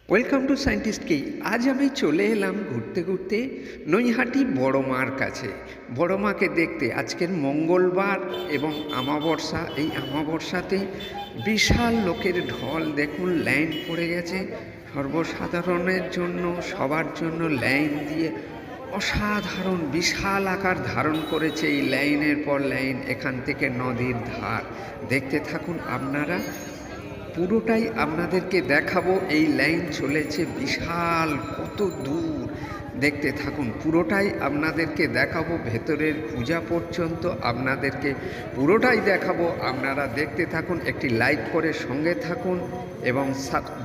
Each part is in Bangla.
ওয়েলকাম টু সায়েন্টিস্ট কি। আজ আমি চলে এলাম ঘুরতে ঘুরতে নৈহাটি বড় মার কাছে। বড় মাকে দেখতে আজকের মঙ্গলবার এবং আমাবস্যা। এই আমাবস্যাতে বিশাল লোকের ঢল, দেখুন লাইন পড়ে গেছে সর্বসাধারণের জন্য, সবার জন্য লাইন দিয়ে অসাধারণ বিশাল আকার ধারণ করেছে। এই লাইনের পর লাইন, এখান থেকে নদীর ধার। দেখতে থাকুন আপনারা, পুরোটাই আপনাদেরকে দেখাবো। এই লাইন চলেছে বিশাল, কত দূর দেখতে থাকুন, পুরোটাই আপনাদেরকে দেখাবো। ভেতরের পূজা পর্যন্ত আপনাদেরকে পুরোটাই দেখাবো। আপনারা দেখতে থাকুন, একটি লাইক করে সঙ্গে থাকুন এবং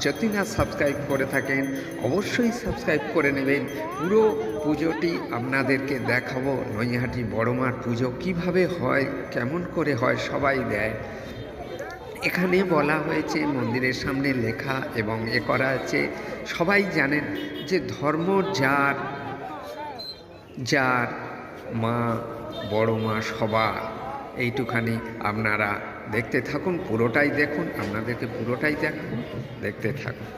যদি না সাবস্ক্রাইব করে থাকেন অবশ্যই সাবস্ক্রাইব করে নেবেন। পুরো পুজোটি আপনাদেরকে দেখাবো। নৈহাটি বড়মার পুজো কিভাবে হয়, কেমন করে হয়, সবাই দেয়। এখানে বলা হয়েছে, মন্দিরের সামনে লেখা এবং করা আছে, সবাই জানেন যে ধর্ম যার যার মা, বড় মা সবার। এইটুখানি আপনারা দেখতে থাকুন, পুরোটাই দেখুন, আপনাদেরকে পুরোটাই দেখুন, দেখতে থাকুন।